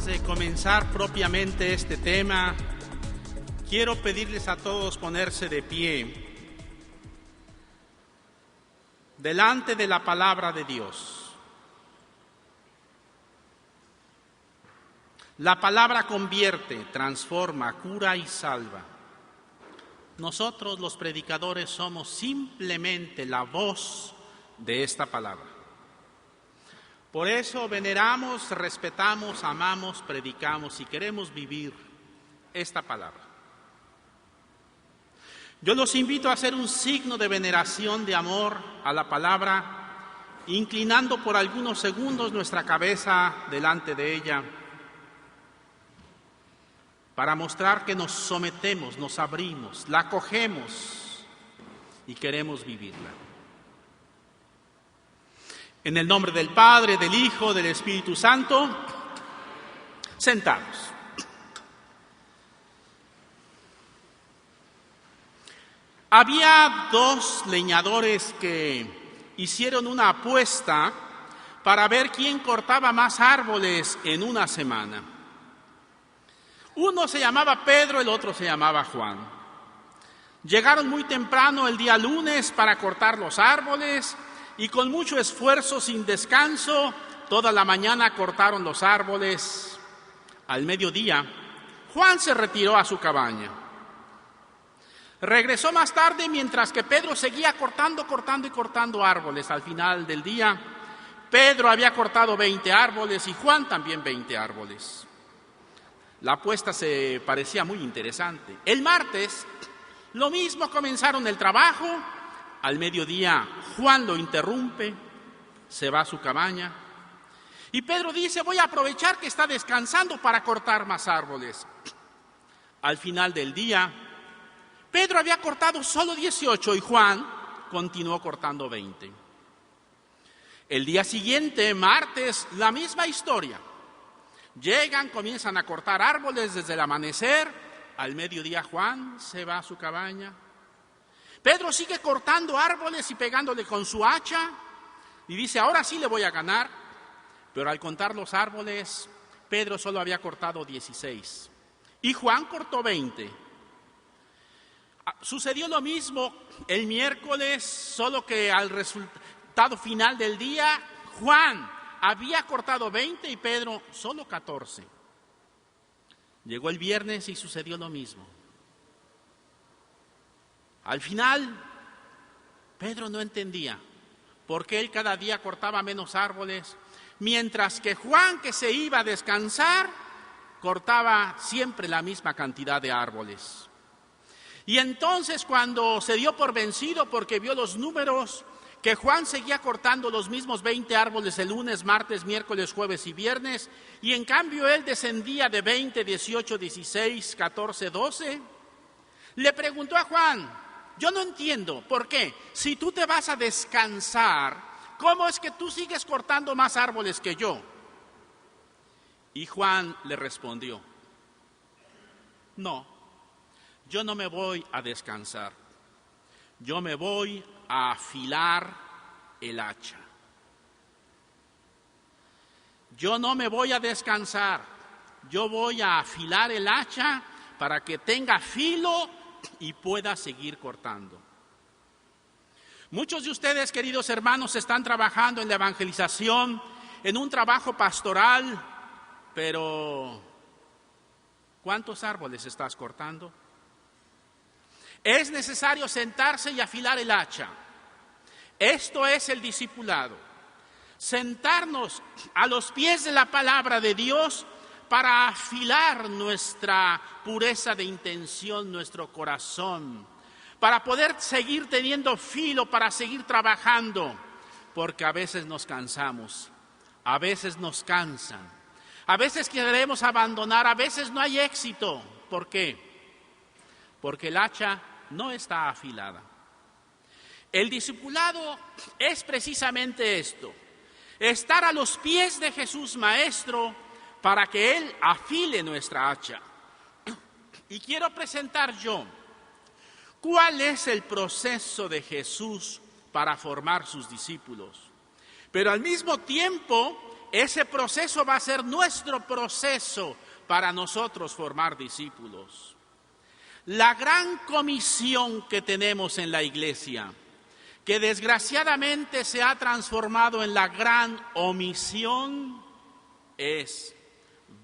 de comenzar propiamente este tema, quiero pedirles a todos ponerse de pie delante de la palabra de Dios. La palabra convierte, transforma, cura y salva. Nosotros, los predicadores, somos simplemente la voz de esta palabra. Por eso veneramos, respetamos, amamos, predicamos y queremos vivir esta palabra. Yo los invito a hacer un signo de veneración, de amor a la palabra, inclinando por algunos segundos nuestra cabeza delante de ella, para mostrar que nos sometemos, nos abrimos, la acogemos y queremos vivirla. En el nombre del Padre, del Hijo, del Espíritu Santo, sentados. Había dos leñadores que hicieron una apuesta para ver quién cortaba más árboles en una semana. Uno se llamaba Pedro, el otro se llamaba Juan. Llegaron muy temprano el día lunes para cortar los árboles y con mucho esfuerzo, sin descanso, toda la mañana cortaron los árboles. Al mediodía, Juan se retiró a su cabaña. Regresó más tarde mientras que Pedro seguía cortando árboles. Al final del día, Pedro había cortado 20 árboles y Juan también 20 árboles. La apuesta se parecía muy interesante. El martes, lo mismo, comenzaron el trabajo. Al mediodía, Juan lo interrumpe, se va a su cabaña. Y Pedro dice, voy a aprovechar que está descansando para cortar más árboles. Al final del día, Pedro había cortado solo 18 y Juan continuó cortando 20. El día siguiente, martes, la misma historia. Llegan, comienzan a cortar árboles desde el amanecer. Al mediodía Juan se va a su cabaña. Pedro sigue cortando árboles y pegándole con su hacha. Y dice, ahora sí le voy a ganar. Pero al contar los árboles, Pedro solo había cortado 16. Y Juan cortó 20. Sucedió lo mismo el miércoles, solo que al resultado final del día, Juan había cortado 20 y Pedro solo 14. Llegó el viernes y sucedió lo mismo. Al final, Pedro no entendía por qué él cada día cortaba menos árboles, mientras que Juan, que se iba a descansar, cortaba siempre la misma cantidad de árboles. Y entonces, cuando se dio por vencido porque vio los números, que Juan seguía cortando los mismos 20 árboles el lunes, martes, miércoles, jueves y viernes, y en cambio él descendía de 20, 18, 16, 14, 12, le preguntó a Juan, yo no entiendo, ¿por qué? Si tú te vas a descansar, ¿cómo es que tú sigues cortando más árboles que yo? Y Juan le respondió, no, yo no me voy a descansar, yo me voy a afilar el hacha. Yo no me voy a descansar, yo voy a afilar el hacha para que tenga filo y pueda seguir cortando. Muchos de ustedes, queridos hermanos, están trabajando en la evangelización, en un trabajo pastoral, pero ¿cuántos árboles estás cortando? Es necesario sentarse y afilar el hacha. Esto es el discipulado. Sentarnos a los pies de la palabra de Dios para afilar nuestra pureza de intención, nuestro corazón, para poder seguir teniendo filo, para seguir trabajando, porque a veces nos cansamos, a veces nos cansan, a veces queremos abandonar, a veces no hay éxito. ¿Por qué? Porque el hacha no está afilada. El discipulado es precisamente esto, estar a los pies de Jesús Maestro para que Él afile nuestra hacha. Y quiero presentar yo cuál es el proceso de Jesús para formar sus discípulos. Pero al mismo tiempo ese proceso va a ser nuestro proceso para nosotros formar discípulos. La gran comisión que tenemos en la iglesia, que desgraciadamente se ha transformado en la gran omisión, es: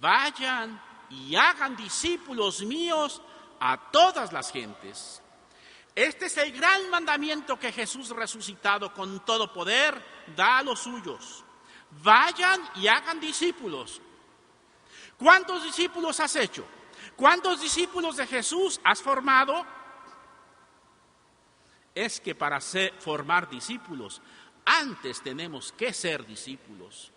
vayan y hagan discípulos míos a todas las gentes. Este es el gran mandamiento que Jesús resucitado con todo poder da a los suyos. Vayan y hagan discípulos. ¿Cuántos discípulos has hecho? ¿Cuántos discípulos de Jesús has formado? Es que para formar discípulos, antes tenemos que ser discípulos.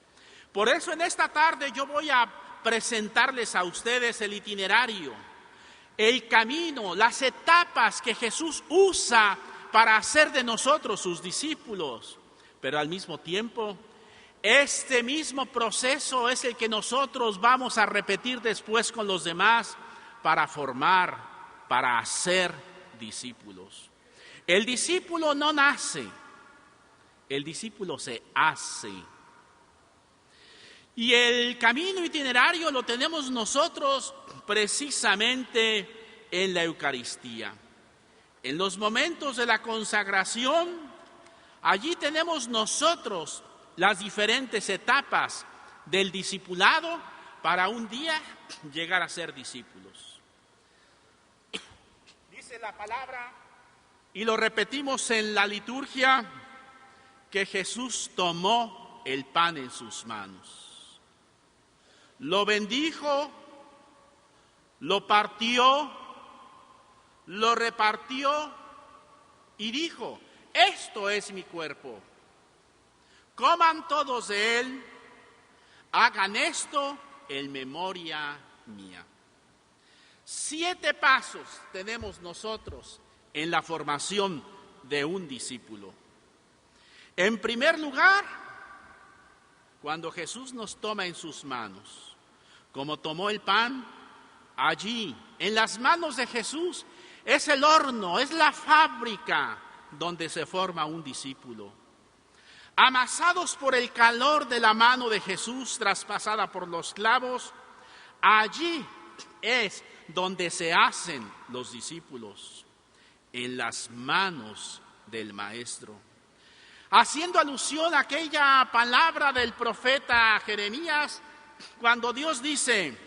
Por eso en esta tarde yo voy a presentarles a ustedes el itinerario, el camino, las etapas que Jesús usa para hacer de nosotros sus discípulos. Pero al mismo tiempo, este mismo proceso es el que nosotros vamos a repetir después con los demás para formar, para hacer discípulos. El discípulo no nace, el discípulo se hace. Y el camino itinerario lo tenemos nosotros precisamente en la Eucaristía. En los momentos de la consagración, allí tenemos nosotros las diferentes etapas del discipulado para un día llegar a ser discípulos. Dice la palabra, y lo repetimos en la liturgia, que Jesús tomó el pan en sus manos. Lo bendijo, lo partió, lo repartió y dijo: esto es mi cuerpo. Coman todos de él, hagan esto en memoria mía. 7 pasos tenemos nosotros en la formación de un discípulo. En primer lugar, cuando Jesús nos toma en sus manos, como tomó el pan, allí, en las manos de Jesús, es el horno, es la fábrica donde se forma un discípulo. Amasados por el calor de la mano de Jesús traspasada por los clavos, allí es donde se hacen los discípulos, en las manos del Maestro. Haciendo alusión a aquella palabra del profeta Jeremías, cuando Dios dice: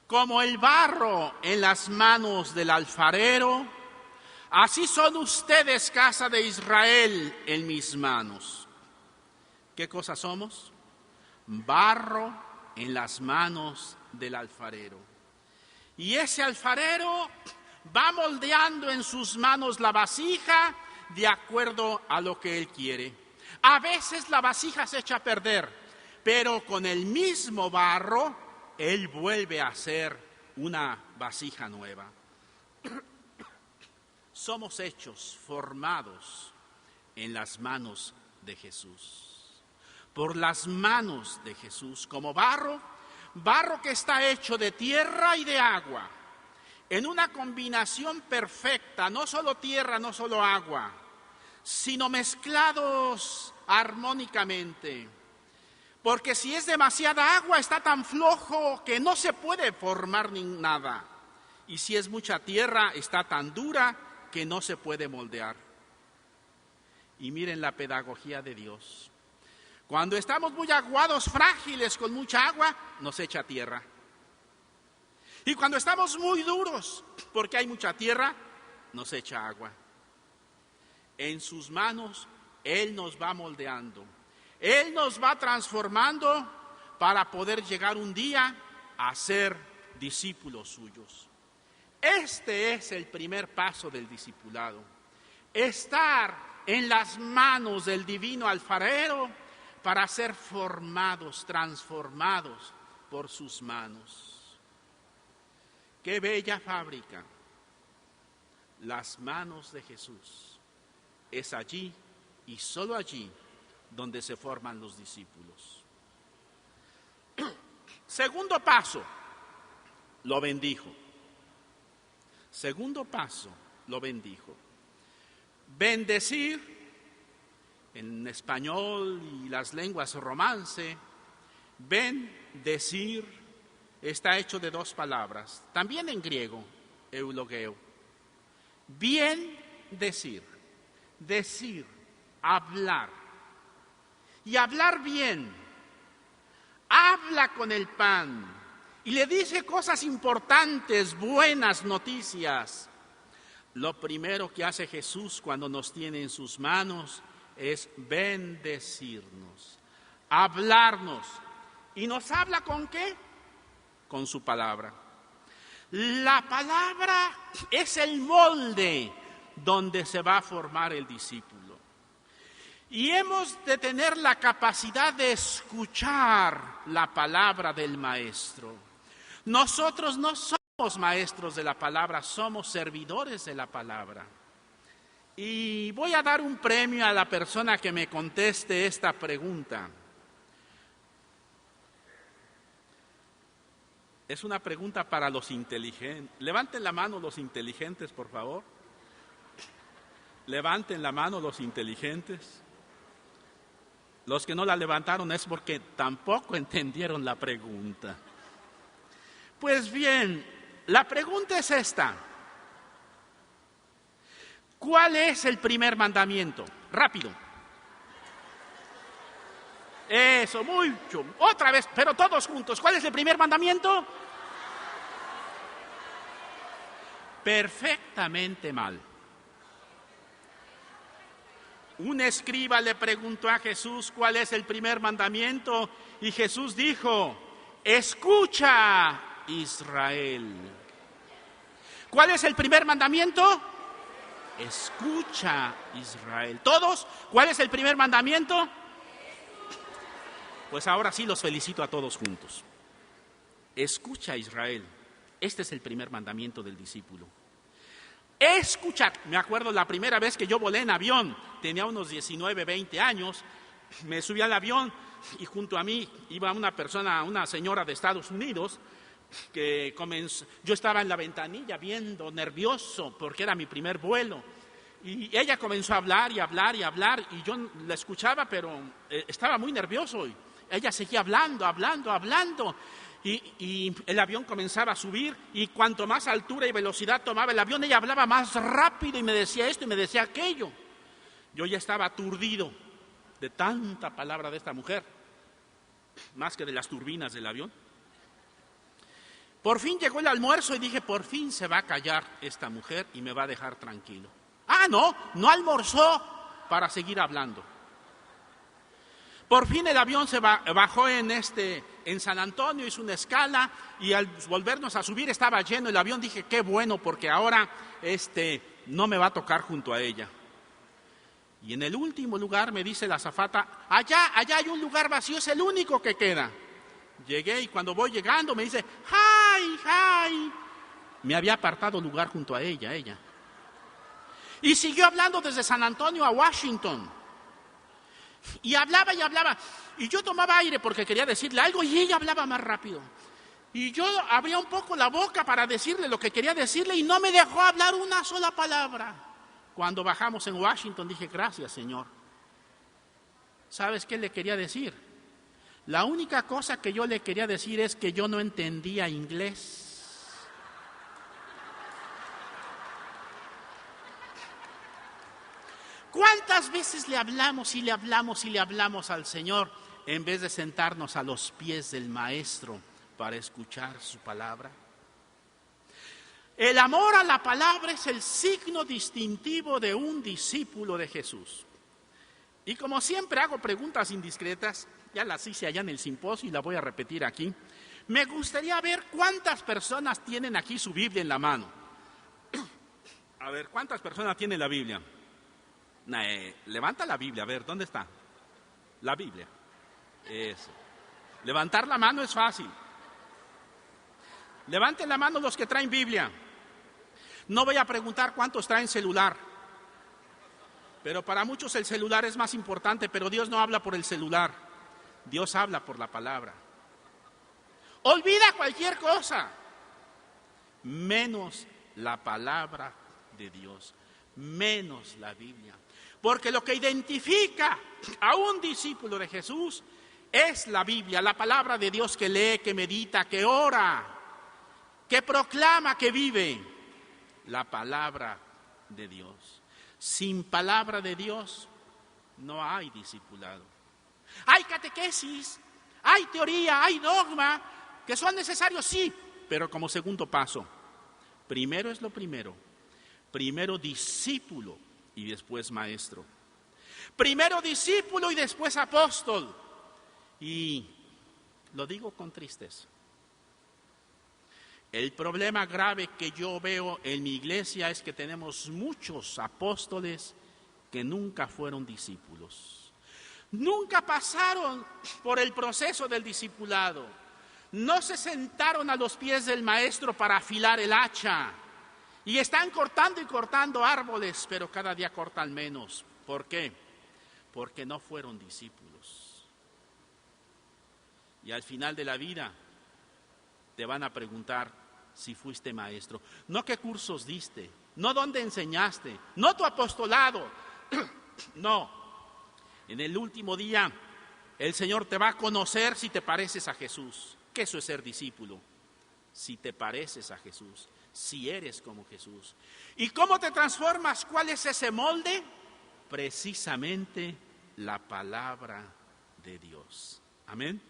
como el barro en las manos del alfarero, así son ustedes, casa de Israel, en mis manos. ¿Qué cosa somos? Barro en las manos del alfarero. Y ese alfarero va moldeando en sus manos la vasija de acuerdo a lo que él quiere. A veces la vasija se echa a perder, pero con el mismo barro él vuelve a hacer una vasija nueva. Somos hechos, formados en las manos de Jesús. Por las manos de Jesús, como barro que está hecho de tierra y de agua, en una combinación perfecta, no solo tierra, no solo agua, sino mezclados armónicamente. Porque si es demasiada agua, está tan flojo que no se puede formar ni nada. Y si es mucha tierra, está tan dura que no se puede moldear. Y miren la pedagogía de Dios. Cuando estamos muy aguados, frágiles, con mucha agua, nos echa tierra. Y cuando estamos muy duros, porque hay mucha tierra, nos echa agua. En sus manos, Él nos va moldeando. Él nos va transformando para poder llegar un día a ser discípulos suyos. Este es el primer paso del discipulado. Estar en las manos del divino alfarero para ser formados, transformados por sus manos. ¡Qué bella fábrica! Las manos de Jesús. Es allí y solo allí donde se forman los discípulos. Segundo paso, lo bendijo. Segundo paso, lo bendijo. Bendecir, en español y las lenguas romance, bendecir está hecho de dos palabras, también en griego, eulogeo. Bien decir, decir, hablar. Y hablar bien. Habla con el pan y le dice cosas importantes, buenas noticias. Lo primero que hace Jesús cuando nos tiene en sus manos es bendecirnos, hablarnos. ¿Y nos habla con qué? Con su palabra. La palabra es el molde donde se va a formar el discípulo. Y hemos de tener la capacidad de escuchar la palabra del Maestro. Nosotros no somos maestros de la palabra, somos servidores de la palabra. Y voy a dar un premio a la persona que me conteste esta pregunta. Es una pregunta para los inteligentes. Levanten la mano los inteligentes, por favor. Levanten la mano los inteligentes. Los que no la levantaron es porque tampoco entendieron la pregunta. Pues bien, la pregunta es esta. ¿Cuál es el primer mandamiento? Rápido. Eso, mucho. Otra vez, pero todos juntos. ¿Cuál es el primer mandamiento? Perfectamente mal. Un escriba le preguntó a Jesús cuál es el primer mandamiento y Jesús dijo, escucha, Israel. ¿Cuál es el primer mandamiento? Escucha, Israel. ¿Todos? ¿Cuál es el primer mandamiento? Pues ahora sí los felicito a todos juntos. Escucha, Israel. Este es el primer mandamiento del discípulo. Escuchar. Me acuerdo la primera vez que yo volé en avión, tenía unos 19, 20 años, me subí al avión y junto a mí iba una persona, una señora de Estados Unidos, que comenzó, yo estaba en la ventanilla viendo, nervioso, porque era mi primer vuelo, y ella comenzó a hablar y hablar y hablar, y yo la escuchaba, pero estaba muy nervioso, y ella seguía hablando, y el avión comenzaba a subir y cuanto más altura y velocidad tomaba el avión, ella hablaba más rápido y me decía esto y me decía aquello. Yo ya estaba aturdido de tanta palabra de esta mujer, más que de las turbinas del avión. Por fin llegó el almuerzo y dije, por fin se va a callar esta mujer y me va a dejar tranquilo. Ah, no almorzó para seguir hablando. Por fin el avión se bajó en San Antonio, hizo una escala y al volvernos a subir estaba lleno el avión. Dije, qué bueno, porque ahora no me va a tocar junto a ella. Y en el último lugar me dice la azafata, allá hay un lugar vacío, es el único que queda. Llegué y cuando voy llegando me dice, hi. Me había apartado lugar junto a ella. Y siguió hablando desde San Antonio a Washington. Y hablaba. Y yo tomaba aire porque quería decirle algo y ella hablaba más rápido. Y yo abría un poco la boca para decirle lo que quería decirle y no me dejó hablar una sola palabra. Cuando bajamos en Washington dije, gracias, Señor. ¿Sabes qué le quería decir? La única cosa que yo le quería decir es que yo no entendía inglés. ¿Cuántas veces le hablamos al Señor en vez de sentarnos a los pies del Maestro para escuchar su palabra? El amor a la palabra es el signo distintivo de un discípulo de Jesús. Y como siempre hago preguntas indiscretas, ya las hice allá en el simposio y la voy a repetir aquí. Me gustaría ver cuántas personas tienen aquí su Biblia en la mano. A ver, ¿cuántas personas tienen la Biblia? Levanta la Biblia, a ver, ¿dónde está? La Biblia. Eso. Levantar la mano es fácil. Levanten la mano los que traen Biblia. No voy a preguntar cuántos traen celular. Pero para muchos el celular es más importante, pero Dios no habla por el celular. Dios habla por la palabra. Olvida cualquier cosa. menos la palabra de Dios, menos la Biblia. Porque lo que identifica a un discípulo de Jesús es la Biblia, la palabra de Dios que lee, que medita, que ora, que proclama, que vive. La palabra de Dios. Sin palabra de Dios no hay discipulado. Hay catequesis, hay teoría, hay dogma, que son necesarios, sí, pero como segundo paso. Primero es lo primero. Primero discípulo y después maestro. Primero discípulo y después apóstol. Y lo digo con tristeza. El problema grave que yo veo en mi iglesia es que tenemos muchos apóstoles que nunca fueron discípulos. Nunca pasaron por el proceso del discipulado. No se sentaron a los pies del maestro para afilar el hacha. Y están cortando y cortando árboles, pero cada día cortan menos. ¿Por qué? Porque no fueron discípulos. Y al final de la vida te van a preguntar si fuiste maestro. No qué cursos diste, no dónde enseñaste, no tu apostolado. No. En el último día el Señor te va a conocer si te pareces a Jesús. Que eso es ser discípulo. Si te pareces a Jesús, si eres como Jesús. ¿Y cómo te transformas? ¿Cuál es ese molde? Precisamente la palabra de Dios. Amén.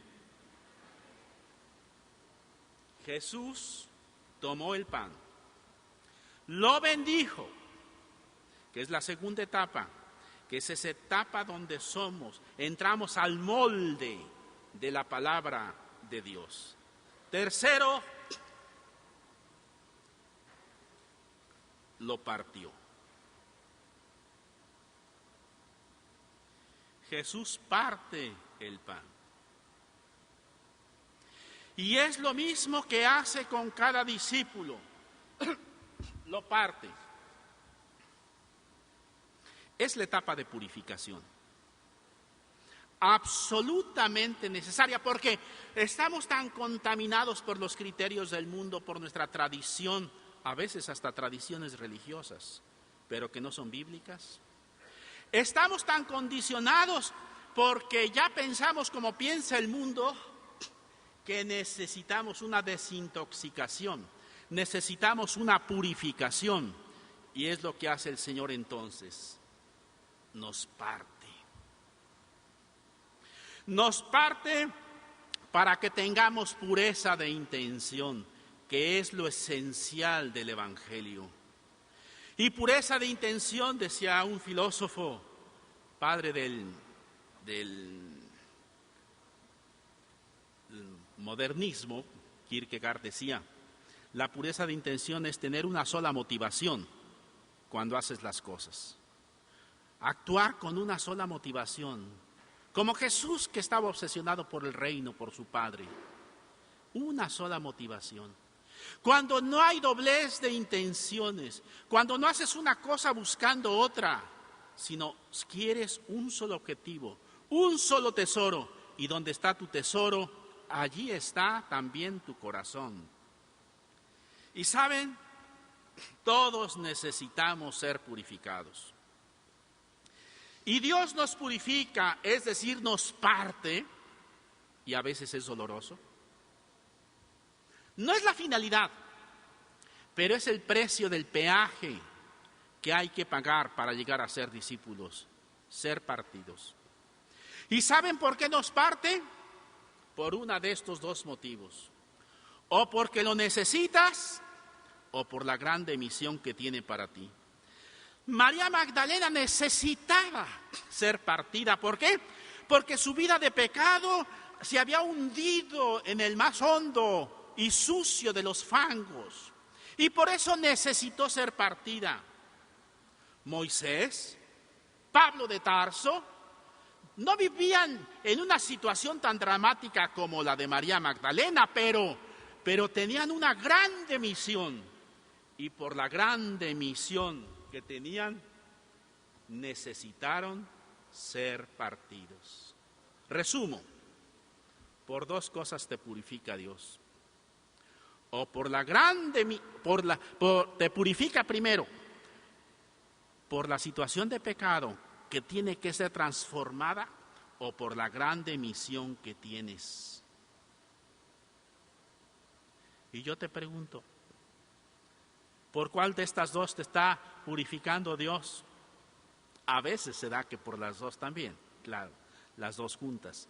Jesús tomó el pan, lo bendijo, que es la segunda etapa, que es esa etapa donde entramos al molde de la palabra de Dios. Tercero, lo partió. Jesús parte el pan. Y es lo mismo que hace con cada discípulo. Lo parte. Es la etapa de purificación. Absolutamente necesaria, porque estamos tan contaminados por los criterios del mundo, por nuestra tradición, a veces hasta tradiciones religiosas, pero que no son bíblicas. Estamos tan condicionados porque ya pensamos como piensa el mundo, que necesitamos una desintoxicación, necesitamos una purificación. Y es lo que hace el Señor entonces, nos parte. Nos parte para que tengamos pureza de intención, que es lo esencial del Evangelio. Y pureza de intención, decía un filósofo, padre del modernismo, Kierkegaard decía, la pureza de intención es tener una sola motivación cuando haces las cosas. Actuar con una sola motivación, como Jesús que estaba obsesionado por el reino, por su Padre. Una sola motivación. Cuando no hay doblez de intenciones, cuando no haces una cosa buscando otra, sino quieres un solo objetivo, un solo tesoro, y donde está tu tesoro, allí está también tu corazón. Y saben, todos necesitamos ser purificados. Y Dios nos purifica, es decir, nos parte, y a veces es doloroso. No es la finalidad, pero es el precio del peaje que hay que pagar para llegar a ser discípulos, ser partidos. ¿Y saben por qué nos parte? Por uno de estos dos motivos. O porque lo necesitas, o por la grande misión que tiene para ti. María Magdalena necesitaba ser partida. ¿Por qué? Porque su vida de pecado se había hundido en el más hondo y sucio de los fangos. Y por eso necesitó ser partida. Moisés, Pablo de Tarso, no vivían en una situación tan dramática como la de María Magdalena, pero tenían una grande misión. Y por la grande misión que tenían, necesitaron ser partidos. Resumo, por dos cosas te purifica Dios. O te purifica primero por la situación de pecado que tiene que ser transformada, o por la grande misión que tienes. Y yo te pregunto, ¿por cuál de estas dos te está purificando Dios? A veces se da que por las dos también, claro, las dos juntas.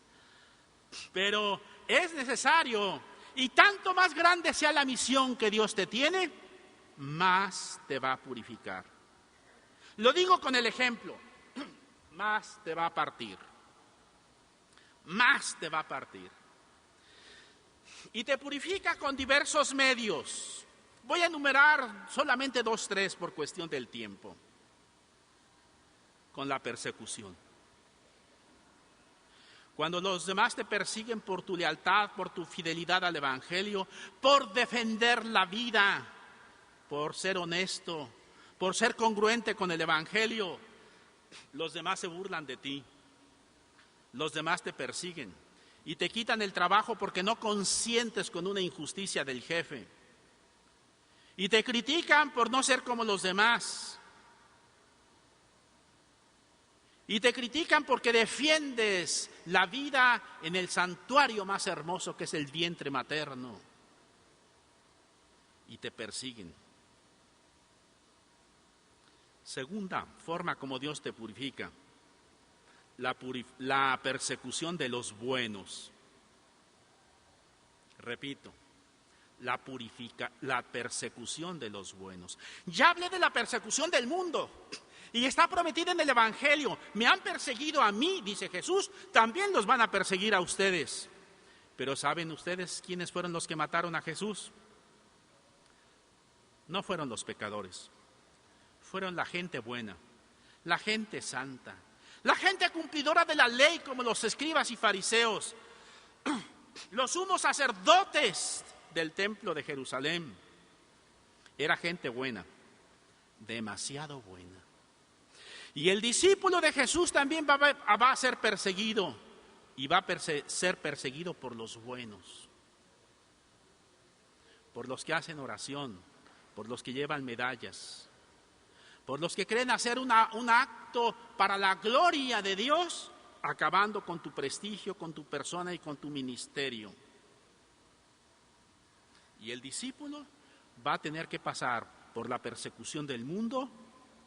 Pero es necesario, y tanto más grande sea la misión que Dios te tiene, más te va a purificar. Lo digo con el ejemplo, más te va a partir. Más te va a partir. Y te purifica con diversos medios. Voy a enumerar solamente 2, 3 por cuestión del tiempo. Con la persecución. Cuando los demás te persiguen por tu lealtad, por tu fidelidad al Evangelio, por defender la vida, por ser honesto, por ser congruente con el Evangelio, los demás se burlan de ti. Los demás te persiguen y te quitan el trabajo porque no consientes con una injusticia del jefe. Y te critican por no ser como los demás. Y te critican porque defiendes la vida en el santuario más hermoso que es el vientre materno. Y te persiguen. Segunda forma como Dios te purifica. La persecución de los buenos. Repito, la persecución de los buenos. Ya hablé de la persecución del mundo y está prometida en el Evangelio. Me han perseguido a mí, dice Jesús, también los van a perseguir a ustedes. Pero ¿saben ustedes quiénes fueron los que mataron a Jesús? No fueron los pecadores, fueron la gente buena, la gente santa. La gente cumplidora de la ley, como los escribas y fariseos, los sumos sacerdotes del templo de Jerusalén. Era gente buena, demasiado buena. Y el discípulo de Jesús también va a ser perseguido, y va a ser perseguido por los buenos, por los que hacen oración, por los que llevan medallas, por los que creen hacer un acto para la gloria de Dios, acabando con tu prestigio, con tu persona y con tu ministerio. Y el discípulo va a tener que pasar por la persecución del mundo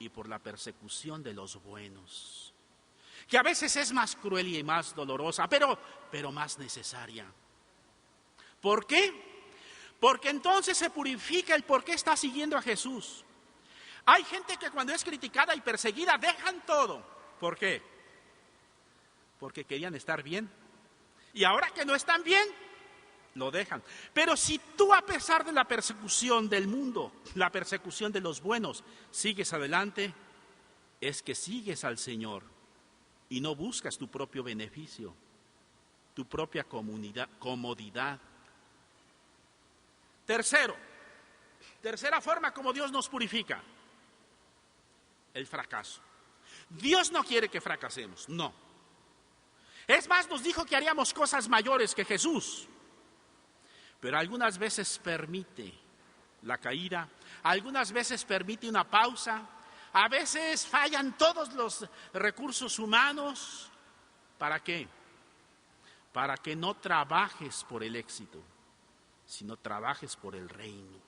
y por la persecución de los buenos, que a veces es más cruel y más dolorosa, pero más necesaria. ¿Por qué? Porque entonces se purifica el por qué está siguiendo a Jesús. Hay gente que cuando es criticada y perseguida dejan todo. ¿Por qué? Porque querían estar bien. Y ahora que no están bien, lo dejan. Pero si tú, a pesar de la persecución del mundo, la persecución de los buenos, sigues adelante, es que sigues al Señor y no buscas tu propio beneficio, tu propia comodidad. Tercera forma como Dios nos purifica. El fracaso. Dios no quiere que fracasemos, no. Es más, nos dijo que haríamos cosas mayores que Jesús. Pero algunas veces permite la caída, algunas veces permite una pausa, a veces fallan todos los recursos humanos. ¿Para qué? Para que no trabajes por el éxito, sino trabajes por el reino.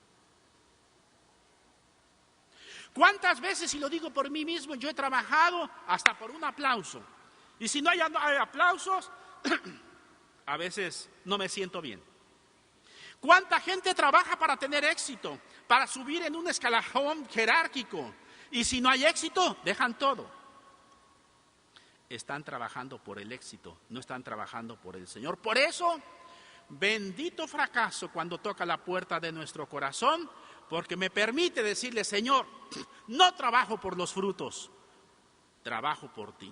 ¿Cuántas veces, y lo digo por mí mismo, yo he trabajado hasta por un aplauso? Y si no hay aplausos, a veces no me siento bien. ¿Cuánta gente trabaja para tener éxito, para subir en un escalafón jerárquico? Y si no hay éxito, dejan todo. Están trabajando por el éxito, no están trabajando por el Señor. Por eso, bendito fracaso cuando toca la puerta de nuestro corazón, porque me permite decirle: Señor, no trabajo por los frutos, trabajo por ti.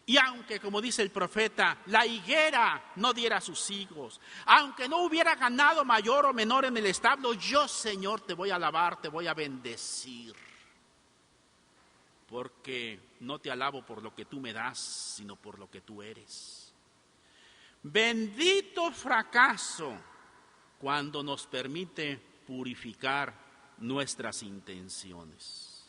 Y aunque, como dice el profeta, la higuera no diera sus higos, aunque no hubiera ganado mayor o menor en el establo, yo, Señor, te voy a alabar, te voy a bendecir. Porque no te alabo por lo que tú me das, sino por lo que tú eres. Bendito fracaso cuando nos permite purificar nuestras intenciones.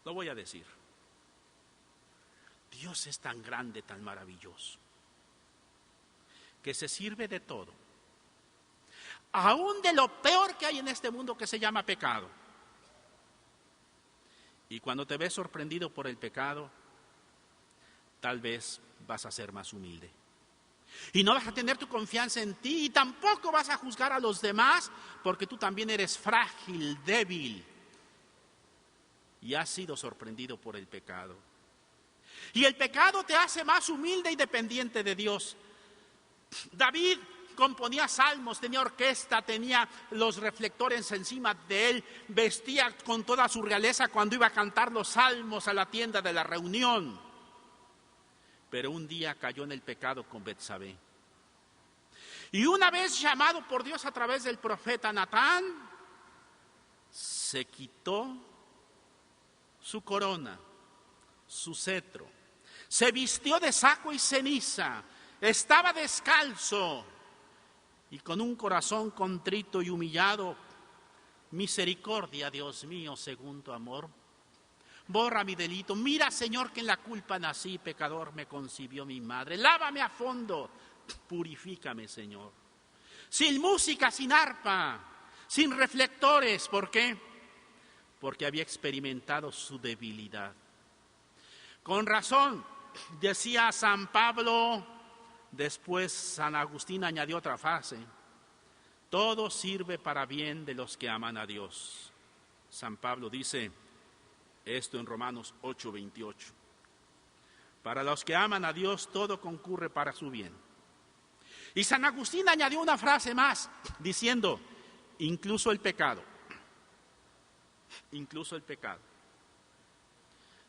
Lo voy a decir. Dios es tan grande, tan maravilloso, que se sirve de todo, aún de lo peor que hay en este mundo, que se llama pecado. Y cuando te ves sorprendido por el pecado, tal vez vas a ser más humilde. Y no vas a tener tu confianza en ti, y tampoco vas a juzgar a los demás, porque tú también eres frágil, débil, y has sido sorprendido por el pecado. Y el pecado te hace más humilde y dependiente de Dios. David componía salmos, tenía orquesta, tenía los reflectores encima de él, vestía con toda su realeza cuando iba a cantar los salmos a la tienda de la reunión. Pero un día cayó en el pecado con Betsabé. Y una vez llamado por Dios a través del profeta Natán, se quitó su corona, su cetro, se vistió de saco y ceniza, estaba descalzo y con un corazón contrito y humillado. Misericordia, Dios mío, según tu amor, borra mi delito. Mira, Señor, que en la culpa nací, pecador me concibió mi madre. Lávame a fondo, purifícame, Señor. Sin música, sin arpa, sin reflectores. ¿Por qué? Porque había experimentado su debilidad. Con razón, decía San Pablo, después San Agustín añadió otra frase: todo sirve para bien de los que aman a Dios. San Pablo dice esto en Romanos 8:28. Para los que aman a Dios, todo concurre para su bien. Y San Agustín añadió una frase más, diciendo, incluso el pecado. Incluso el pecado.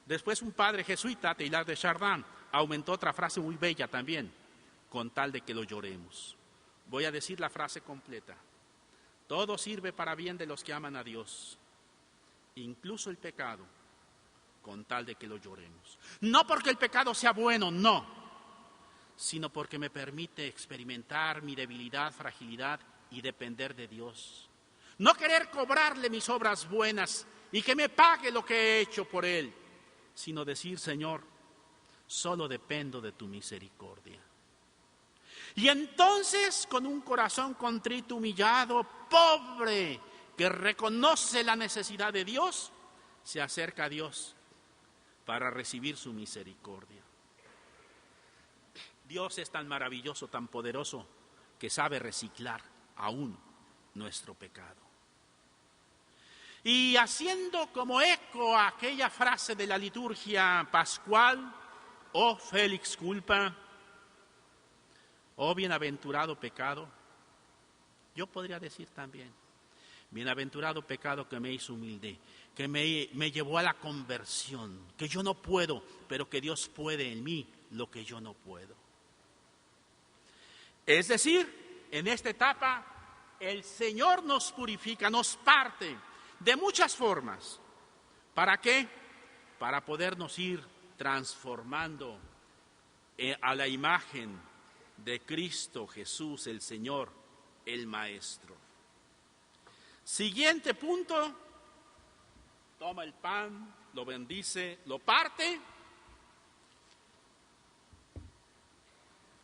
Después un padre jesuita, Teilhard de Chardin, aumentó otra frase muy bella también, con tal de que lo lloremos. Voy a decir la frase completa. Todo sirve para bien de los que aman a Dios, incluso el pecado, con tal de que lo lloremos. No porque el pecado sea bueno, no, sino porque me permite experimentar mi debilidad, fragilidad y depender de Dios. No querer cobrarle mis obras buenas y que me pague lo que he hecho por él, sino decir, Señor, solo dependo de tu misericordia. Y entonces, con un corazón contrito, humillado, pobre, que reconoce la necesidad de Dios, se acerca a Dios para recibir su misericordia. Dios es tan maravilloso, tan poderoso, que sabe reciclar aún nuestro pecado. Y haciendo como eco a aquella frase de la liturgia pascual, oh Félix culpa, oh bienaventurado pecado, yo podría decir también, bienaventurado pecado que me hizo humilde, que me llevó a la conversión, que yo no puedo, pero que Dios puede en mí lo que yo no puedo. Es decir, en esta etapa el Señor nos purifica, nos parte de muchas formas. ¿Para qué? Para podernos ir transformando a la imagen de Cristo Jesús, el Señor, el Maestro. Siguiente punto, toma el pan, lo bendice, lo parte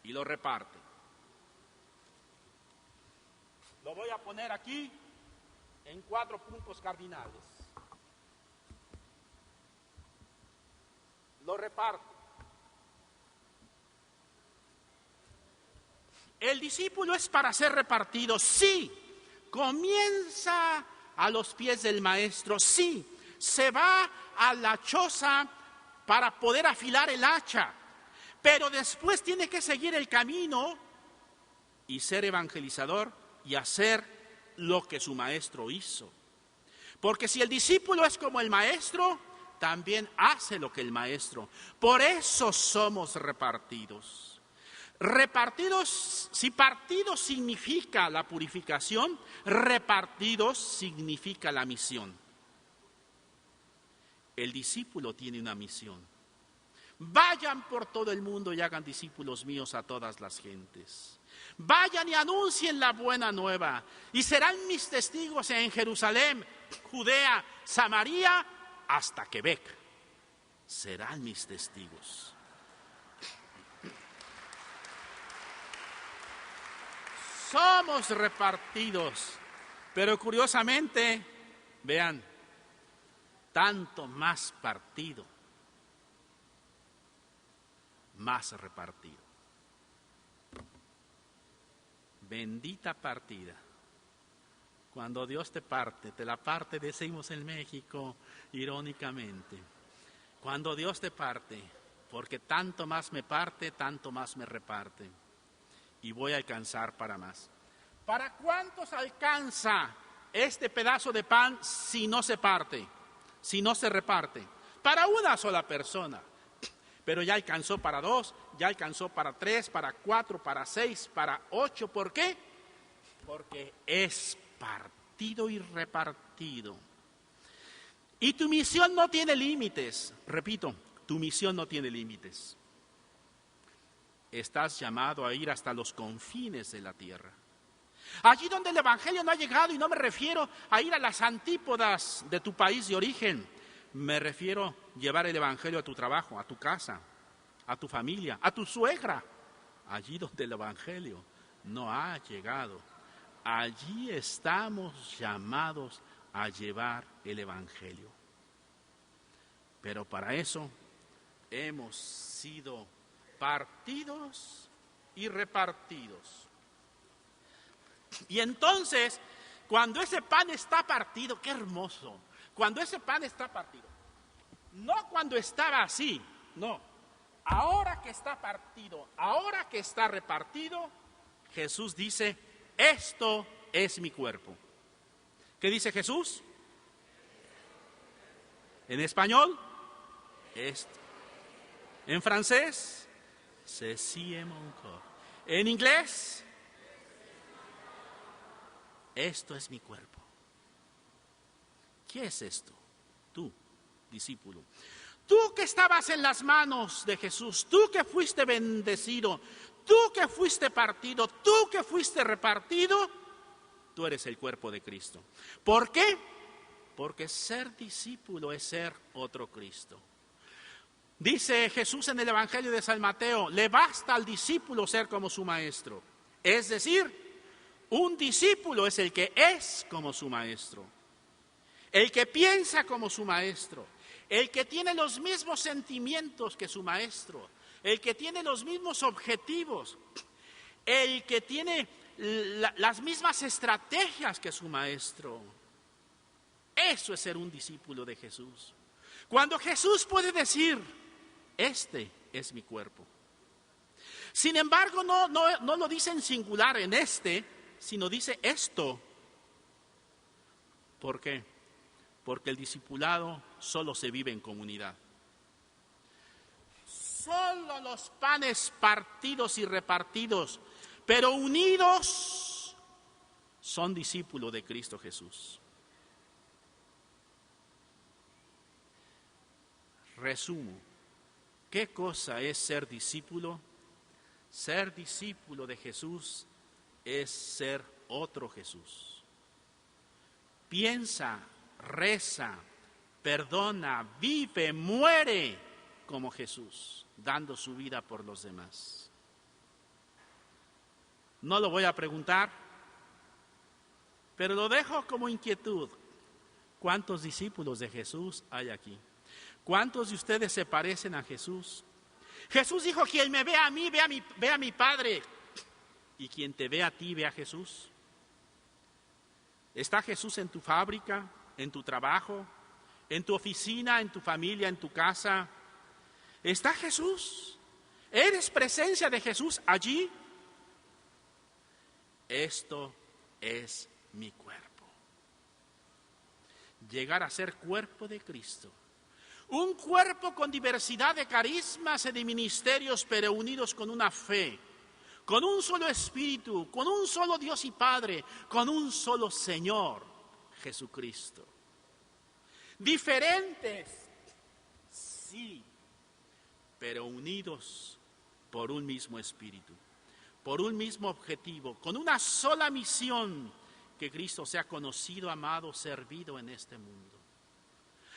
y lo reparte. Lo voy a poner aquí en 4 puntos cardinales. Lo reparte. El discípulo es para ser repartido, sí. Comienza a los pies del maestro, sí. Se va a la choza para poder afilar el hacha, pero después tiene que seguir el camino y ser evangelizador y hacer lo que su maestro hizo. Porque si el discípulo es como el maestro, también hace lo que el maestro. Por eso somos repartidos. Repartidos, si partidos significa la purificación, repartidos significa la misión. El discípulo tiene una misión. Vayan por todo el mundo y hagan discípulos míos a todas las gentes. Vayan y anuncien la buena nueva y serán mis testigos en Jerusalén, Judea, Samaria, hasta Quebec. Serán mis testigos. Somos repartidos, pero curiosamente, vean, tanto más partido, más repartido. Bendita partida. Cuando Dios te parte, te la parte, decimos en México, irónicamente. Cuando Dios te parte, porque tanto más me parte, tanto más me reparte. Y voy a alcanzar para más. ¿Para cuántos alcanza este pedazo de pan si no se parte, si no se reparte? Para una sola persona. Pero ya alcanzó para 2, ya alcanzó para 3, para 4, para 6, para 8. ¿Por qué? Porque es partido y repartido. Y tu misión no tiene límites. Repito, tu misión no tiene límites. Estás llamado a ir hasta los confines de la tierra. Allí donde el Evangelio no ha llegado, y no me refiero a ir a las antípodas de tu país de origen. Me refiero a llevar el Evangelio a tu trabajo, a tu casa, a tu familia, a tu suegra. Allí donde el Evangelio no ha llegado. Allí estamos llamados a llevar el Evangelio. Pero para eso hemos sido partidos y repartidos. Y entonces, cuando ese pan está partido, qué hermoso. Cuando ese pan está partido, no cuando estaba así, no. Ahora que está partido, ahora que está repartido, Jesús dice, esto es mi cuerpo. ¿Qué dice Jesús? En español, esto. En francés, ceci est mon corps. En inglés, esto es mi cuerpo. ¿Qué es esto? Tú, discípulo. Tú que estabas en las manos de Jesús, tú que fuiste bendecido, tú que fuiste partido, tú que fuiste repartido, tú eres el cuerpo de Cristo. ¿Por qué? Porque ser discípulo es ser otro Cristo. Dice Jesús en el Evangelio de San Mateo, le basta al discípulo ser como su maestro. Es decir, un discípulo es el que es como su maestro, el que piensa como su maestro, el que tiene los mismos sentimientos que su maestro, el que tiene los mismos objetivos, el que tiene las mismas estrategias que su maestro. Eso es ser un discípulo de Jesús. Cuando Jesús puede decir, este es mi cuerpo. Sin embargo, no lo dice en singular en este, sino dice esto. ¿Por qué? Porque el discipulado solo se vive en comunidad. Solo los panes partidos y repartidos, pero unidos, son discípulos de Cristo Jesús. Resumo, ¿qué cosa es ser discípulo? Ser discípulo de Jesús es ser otro Jesús. Piensa, reza, perdona, vive, muere como Jesús, dando su vida por los demás. No lo voy a preguntar, pero lo dejo como inquietud. ¿Cuántos discípulos de Jesús hay aquí? ¿Cuántos de ustedes se parecen a Jesús? Jesús dijo, quien me ve a mí, ve a mi Padre. ¿Y quien te ve a ti, ve a Jesús? ¿Está Jesús en tu fábrica, en tu trabajo, en tu oficina, en tu familia, en tu casa? ¿Está Jesús? ¿Eres presencia de Jesús allí? Esto es mi cuerpo. Llegar a ser cuerpo de Cristo. Un cuerpo con diversidad de carismas y de ministerios, pero unidos con una fe, con un solo Espíritu, con un solo Dios y Padre, con un solo Señor, Jesucristo. Diferentes, sí, pero unidos por un mismo espíritu, por un mismo objetivo, con una sola misión: que Cristo sea conocido, amado, servido en este mundo.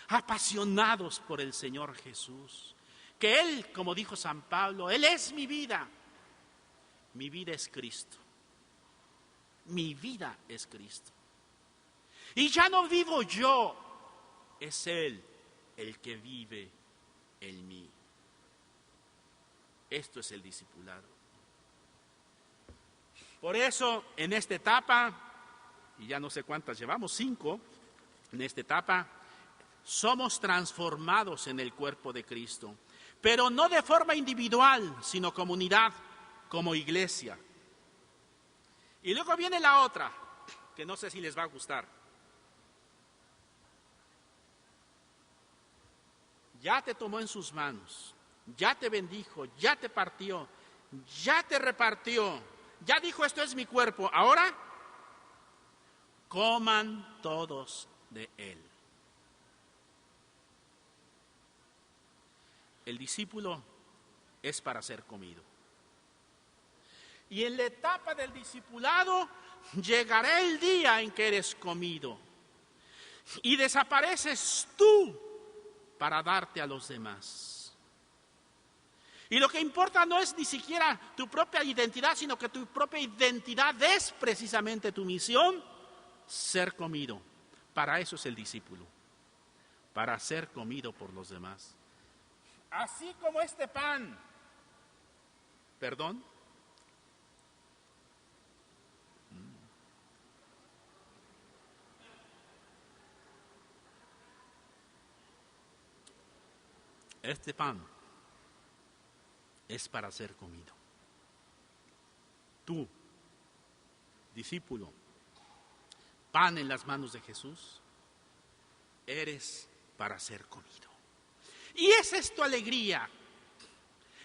Apasionados por el Señor Jesús, que Él, como dijo San Pablo, Él es mi vida es Cristo, mi vida es Cristo. Y ya no vivo yo, es Él el que vive en mí. Esto es el discipulado. Por eso, en esta etapa, y ya no sé cuántas llevamos, 5, en esta etapa, somos transformados en el cuerpo de Cristo, pero no de forma individual, sino como unidad, como iglesia. Y luego viene la otra, que no sé si les va a gustar. Ya te tomó en sus manos, ya te bendijo, ya te partió, ya te repartió, ya dijo: esto es mi cuerpo. Ahora, coman todos de él. El discípulo es para ser comido. Y en la etapa del discipulado llegará el día en que eres comido y desapareces tú para darte a los demás. Y lo que importa no es ni siquiera tu propia identidad, sino que tu propia identidad es precisamente tu misión: ser comido. Para eso es el discípulo, para ser comido por los demás. Así como este pan, ¿perdón? Este pan es para ser comido. Tú, discípulo, pan en las manos de Jesús, eres para ser comido. Y esa es tu alegría,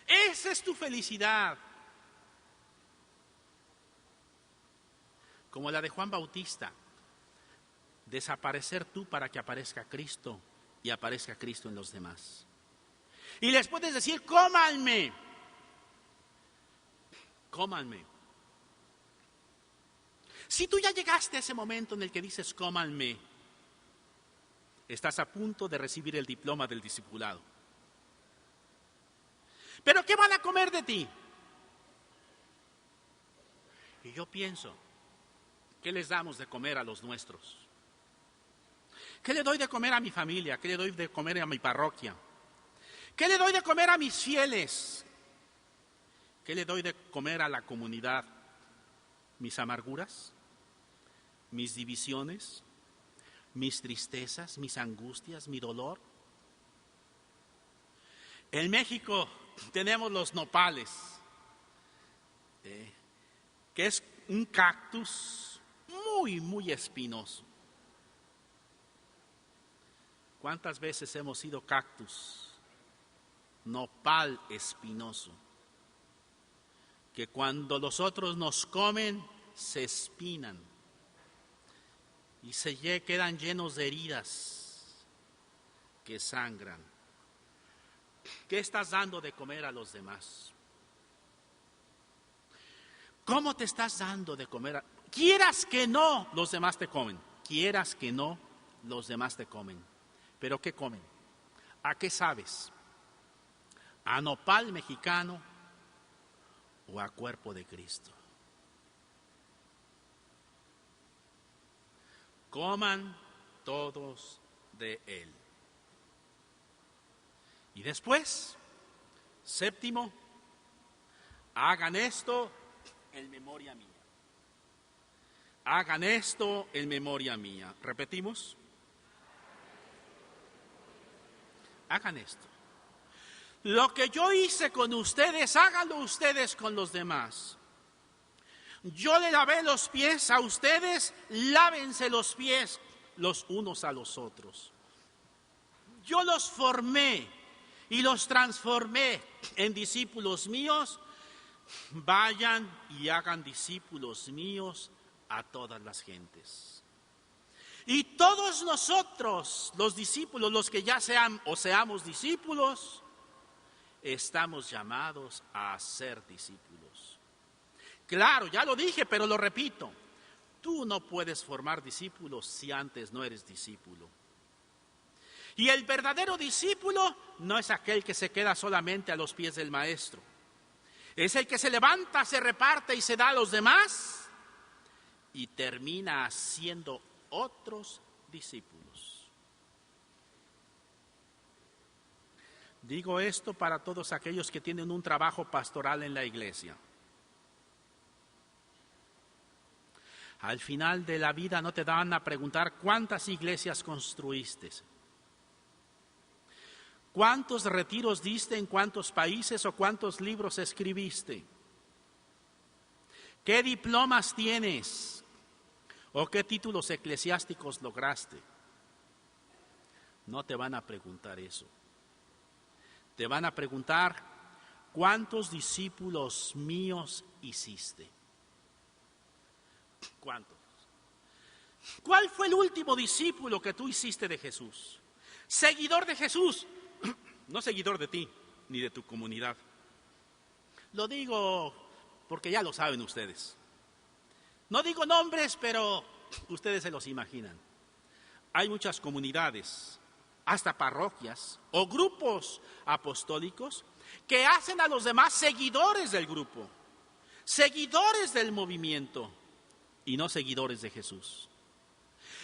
esa es tu felicidad. Como la de Juan Bautista: desaparecer tú para que aparezca Cristo y aparezca Cristo en los demás. Y les puedes decir: cómanme, cómanme. Si tú ya llegaste a ese momento en el que dices cómanme, estás a punto de recibir el diploma del discipulado. ¿Pero qué van a comer de ti? Y yo pienso: ¿qué les damos de comer a los nuestros? ¿Qué le doy de comer a mi familia? ¿Qué le doy de comer a mi parroquia? ¿Qué le doy de comer a mis fieles? ¿Qué le doy de comer a la comunidad? ¿Mis amarguras? ¿Mis divisiones? ¿Mis tristezas? ¿Mis angustias? ¿Mi dolor? En México tenemos los nopales, que es un cactus muy, muy espinoso. ¿Cuántas veces hemos sido cactus? Nopal espinoso, que cuando los otros nos comen se espinan y quedan llenos de heridas que sangran. ¿Qué estás dando de comer a los demás? ¿Cómo te estás dando de comer? Quieras que no, los demás te comen. Quieras que no, los demás te comen. ¿Pero qué comen? ¿A qué sabes? ¿A nopal mexicano o a cuerpo de Cristo? Coman todos de él. Y después, 7, hagan esto en memoria mía. Hagan esto en memoria mía. ¿Repetimos? Hagan esto. Lo que yo hice con ustedes, háganlo ustedes con los demás. Yo le lavé los pies a ustedes, lávense los pies los unos a los otros. Yo los formé y los transformé en discípulos míos. Vayan y hagan discípulos míos a todas las gentes. Y todos nosotros, los discípulos, los que ya seamos discípulos, estamos llamados a ser discípulos. Claro, ya lo dije, pero lo repito. Tú no puedes formar discípulos si antes no eres discípulo. Y el verdadero discípulo no es aquel que se queda solamente a los pies del maestro. Es el que se levanta, se reparte y se da a los demás y termina haciendo otros discípulos. Digo esto para todos aquellos que tienen un trabajo pastoral en la iglesia. Al final de la vida no te van a preguntar cuántas iglesias construiste, cuántos retiros diste en cuántos países o cuántos libros escribiste, qué diplomas tienes o qué títulos eclesiásticos lograste. No te van a preguntar eso. Te van a preguntar cuántos discípulos míos hiciste. ¿Cuántos? ¿Cuál fue el último discípulo que tú hiciste de Jesús? Seguidor de Jesús, no seguidor de ti ni de tu comunidad. Lo digo porque ya lo saben ustedes. No digo nombres, pero ustedes se los imaginan. Hay muchas comunidades, hasta parroquias o grupos apostólicos que hacen a los demás seguidores del grupo, seguidores del movimiento y no seguidores de Jesús.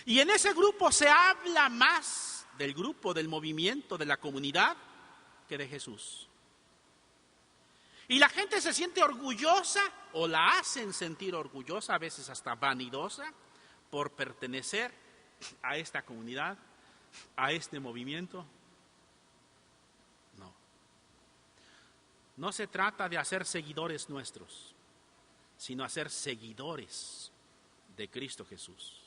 Y en ese grupo se habla más del grupo, del movimiento, de la comunidad, que de Jesús. Y la gente se siente orgullosa o la hacen sentir orgullosa, a veces hasta vanidosa, por pertenecer a esta comunidad, a este movimiento. No. No se trata de hacer seguidores nuestros, sino hacer seguidores de Cristo Jesús.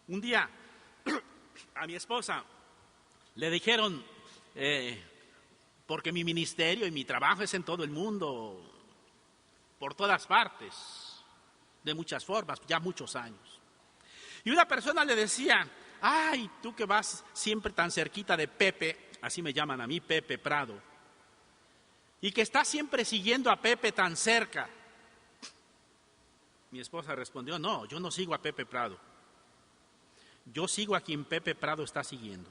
Un día a mi esposa le dijeron, porque mi ministerio y mi trabajo es en todo el mundo, por todas partes, de muchas formas, ya muchos años. Y una persona le decía, ay, tú que vas siempre tan cerquita de Pepe, así me llaman a mí, Pepe Prado, y que estás siempre siguiendo a Pepe tan cerca. Mi esposa respondió, no, yo no sigo a Pepe Prado. Yo sigo a quien Pepe Prado está siguiendo.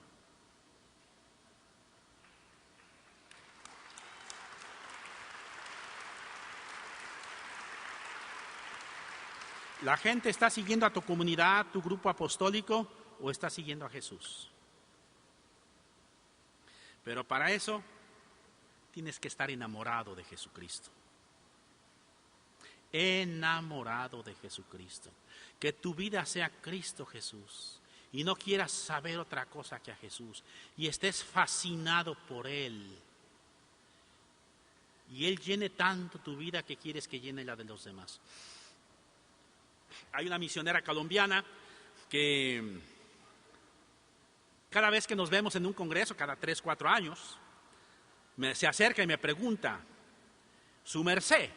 ¿La gente está siguiendo a tu comunidad, tu grupo apostólico, o está siguiendo a Jesús? Pero para eso tienes que estar enamorado de Jesucristo. Enamorado de Jesucristo. Que tu vida sea Cristo Jesús y no quieras saber otra cosa que a Jesús y estés fascinado por Él. Y Él llene tanto tu vida que quieres que llene la de los demás. Hay una misionera colombiana que cada vez que nos vemos en un congreso, cada 3, 4 años, se acerca y me pregunta, su merced,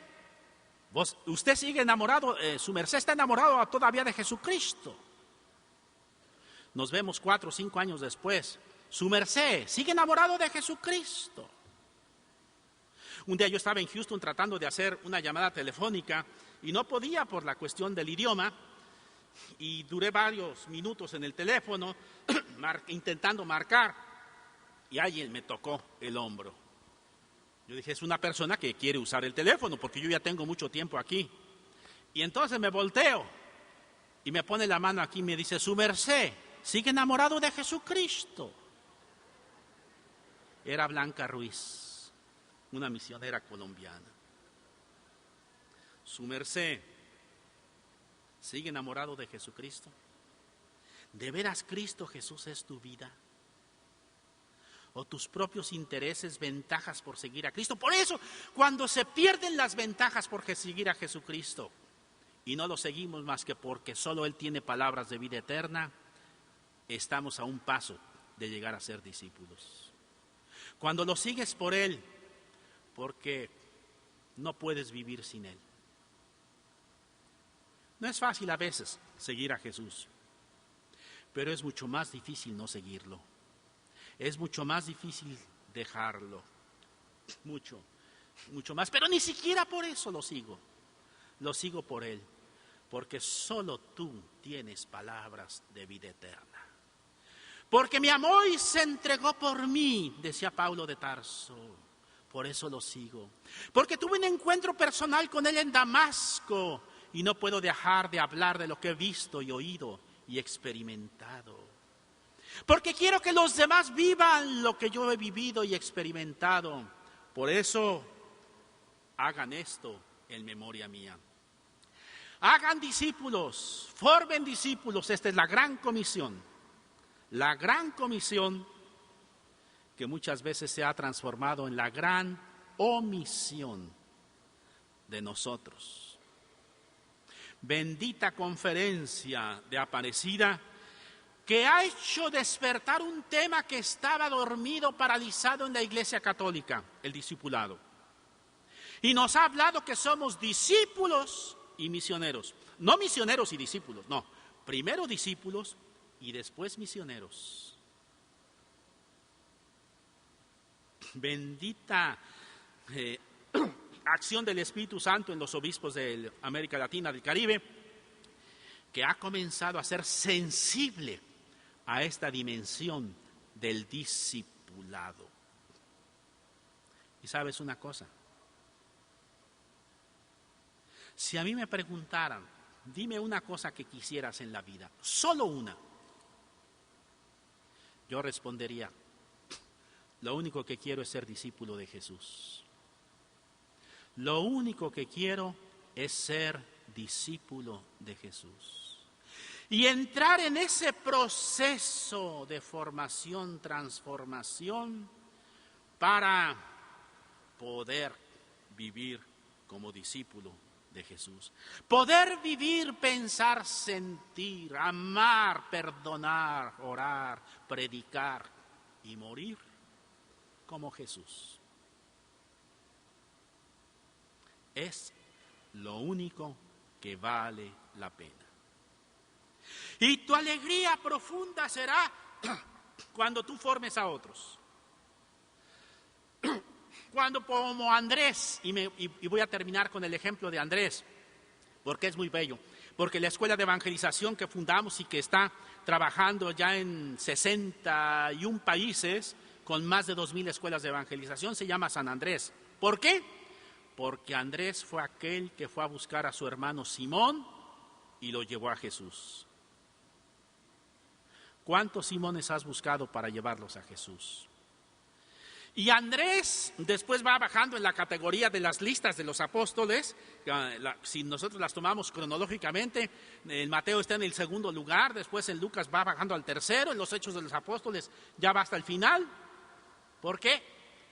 ¿usted sigue enamorado? ¿Su merced está enamorado todavía de Jesucristo? Nos vemos 4 o 5 años después. Su merced, ¿sigue enamorado de Jesucristo? Un día yo estaba en Houston tratando de hacer una llamada telefónica y no podía por la cuestión del idioma y duré varios minutos en el teléfono intentando marcar y alguien me tocó el hombro. Yo dije, es una persona que quiere usar el teléfono porque yo ya tengo mucho tiempo aquí. Y entonces me volteo y me pone la mano aquí y me dice, su merced, ¿sigue enamorado de Jesucristo? Era Blanca Ruiz, una misionera colombiana. Su merced, ¿sigue enamorado de Jesucristo? ¿De veras Cristo Jesús es tu vida? ¿O tus propios intereses, ventajas por seguir a Cristo? Por eso, cuando se pierden las ventajas por seguir a Jesucristo y no lo seguimos más que porque solo Él tiene palabras de vida eterna, estamos a un paso de llegar a ser discípulos. Cuando lo sigues por Él, porque no puedes vivir sin Él. No es fácil a veces seguir a Jesús, pero es mucho más difícil no seguirlo. Es mucho más difícil dejarlo. Mucho más. Pero ni siquiera por eso lo sigo. Lo sigo por Él. Porque solo tú tienes palabras de vida eterna. Porque me amó y se entregó por mí, decía Pablo de Tarso. Por eso lo sigo. Porque tuve un encuentro personal con Él en Damasco y no puedo dejar de hablar de lo que he visto y oído y experimentado. Porque quiero que los demás vivan lo que yo he vivido y experimentado. Por eso hagan esto en memoria mía. Hagan discípulos, formen discípulos. Esta es la gran comisión. La gran comisión que muchas veces se ha transformado en la gran omisión de nosotros. Bendita conferencia de Aparecida que ha hecho despertar un tema que estaba dormido, paralizado en la Iglesia Católica, el discipulado. Y nos ha hablado que somos discípulos y misioneros. No misioneros y discípulos, no. Primero discípulos y después misioneros. Bendita acción del Espíritu Santo en los obispos de América Latina, del Caribe, que ha comenzado a ser sensible a esta dimensión del discipulado. Y sabes una cosa, si a mí me preguntaran, dime una cosa que quisieras en la vida, solo una, yo respondería, lo único que quiero es ser discípulo de Jesús. Lo único que quiero es ser discípulo de Jesús. Y entrar en ese proceso de formación, transformación, para poder vivir como discípulo de Jesús. Poder vivir, pensar, sentir, amar, perdonar, orar, predicar y morir como Jesús. Es lo único que vale la pena. Y tu alegría profunda será cuando tú formes a otros. Cuando como Andrés, y voy a terminar con el ejemplo de Andrés, porque es muy bello, porque la escuela de evangelización que fundamos y que está trabajando ya en 61 países, con más de 2,000 escuelas de evangelización, se llama San Andrés. ¿Por qué? Porque Andrés fue aquel que fue a buscar a su hermano Simón y lo llevó a Jesús. ¿Cuántos Simones has buscado para llevarlos a Jesús? Y Andrés después va bajando en la categoría de las listas de los apóstoles. Si nosotros las tomamos cronológicamente, en Mateo está en el segundo lugar, después en Lucas va bajando al tercero, en los Hechos de los Apóstoles ya va hasta el final. ¿Por qué?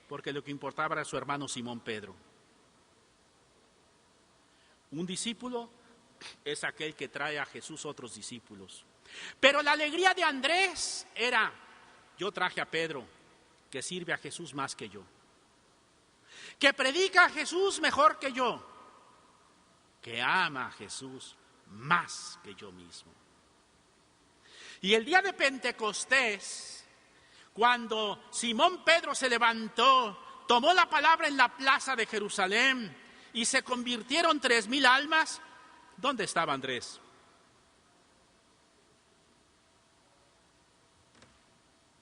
Porque lo que importaba era su hermano Simón Pedro. Un discípulo es aquel que trae a Jesús otros discípulos. Pero la alegría de Andrés era, yo traje a Pedro, que sirve a Jesús más que yo, que predica a Jesús mejor que yo, que ama a Jesús más que yo mismo. Y el día de Pentecostés, cuando Simón Pedro se levantó, tomó la palabra en la plaza de Jerusalén y se convirtieron 3,000 almas, ¿dónde estaba Andrés?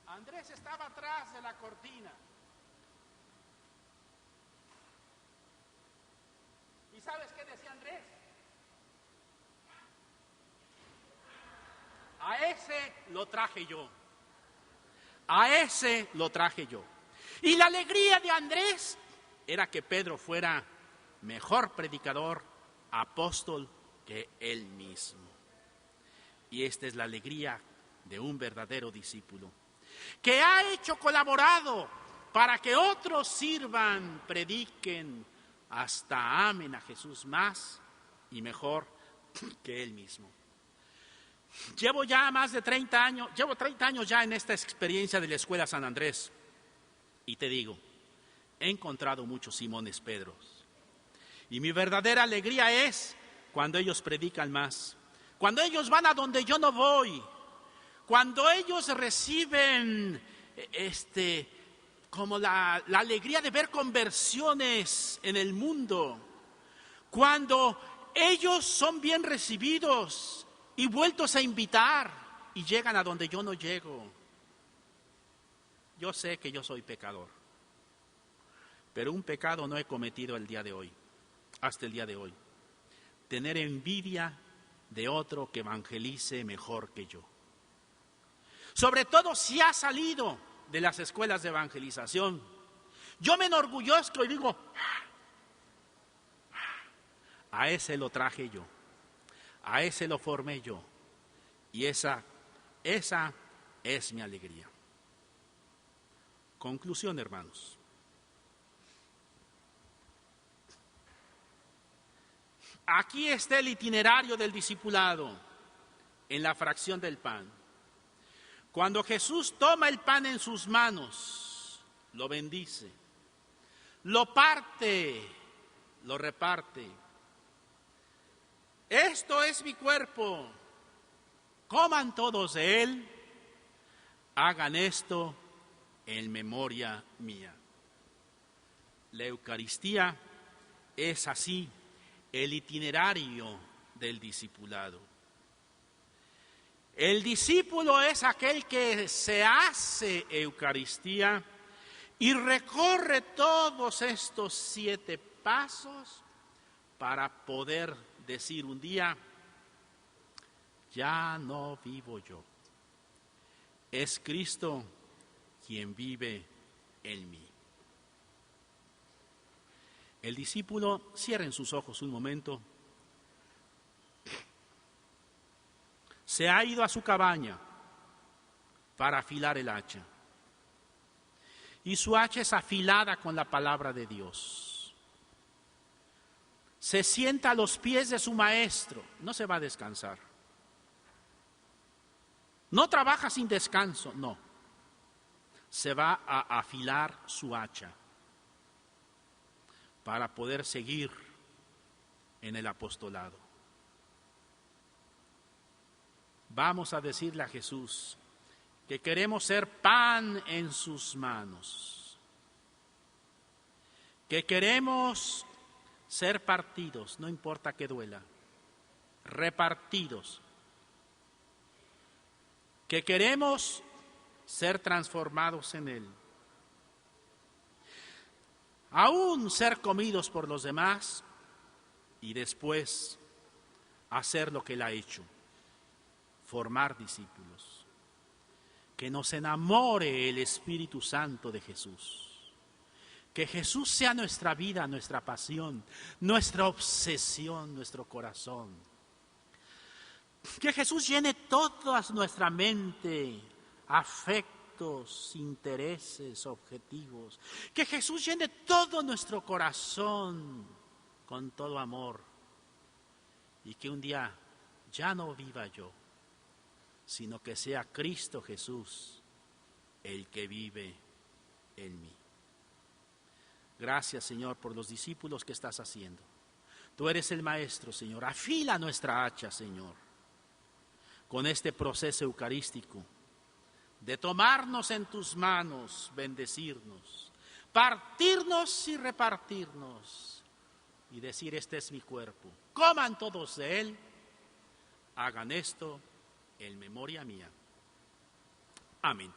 Andrés estaba atrás de la cortina. ¿Y sabes qué decía Andrés? A ese lo traje yo. A ese lo traje yo. Y la alegría de Andrés era que Pedro fuera mejor predicador, apóstol que él mismo. Y esta es la alegría de un verdadero discípulo, que ha colaborado para que otros sirvan, prediquen, hasta amen a Jesús más y mejor que él mismo. Llevo ya más de 30 años, llevo 30 años ya en esta experiencia de la Escuela San Andrés. Y te digo, he encontrado muchos Simones Pedros. Y mi verdadera alegría es cuando ellos predican más, cuando ellos van a donde yo no voy, cuando ellos reciben como la alegría de ver conversiones en el mundo, cuando ellos son bien recibidos y vueltos a invitar y llegan a donde yo no llego. Yo sé que yo soy pecador, pero un pecado no he cometido el día de hoy, hasta el día de hoy. Tener envidia de otro que evangelice mejor que yo. Sobre todo si ha salido de las escuelas de evangelización. Yo me enorgullezco y digo, a ese lo traje yo, a ese lo formé yo, y esa es mi alegría. Conclusión, hermanos. Aquí está el itinerario del discipulado en la fracción del pan. Cuando Jesús toma el pan en sus manos, lo bendice, lo parte, lo reparte. Esto es mi cuerpo, coman todos de él, hagan esto en memoria mía. La Eucaristía es así el itinerario del discipulado. El discípulo es aquel que se hace Eucaristía y recorre todos estos 7 pasos para poder decir un día, ya no vivo yo, es Cristo quien vive en mí. El discípulo, cierren sus ojos un momento, se ha ido a su cabaña para afilar el hacha. Y su hacha es afilada con la palabra de Dios. Se sienta a los pies de su maestro, no se va a descansar. No trabaja sin descanso, no. Se va a afilar su hacha para poder seguir en el apostolado. Vamos a decirle a Jesús que queremos ser pan en sus manos, que queremos ser partidos, no importa que duela, repartidos, que queremos ser transformados en Él, aún ser comidos por los demás y después hacer lo que Él ha hecho. Formar discípulos, que nos enamore el Espíritu Santo de Jesús, que Jesús sea nuestra vida, nuestra pasión, nuestra obsesión, nuestro corazón, que Jesús llene toda nuestra mente, afectos, intereses, objetivos, que Jesús llene todo nuestro corazón con todo amor y que un día ya no viva yo, sino que sea Cristo Jesús el que vive en mí. Gracias, Señor, por los discípulos que estás haciendo. Tú eres el Maestro, Señor. Afila nuestra hacha, Señor, con este proceso eucarístico de tomarnos en tus manos, bendecirnos, partirnos y repartirnos y decir, este es mi cuerpo. Coman todos de él, hagan esto en memoria mía. Amén.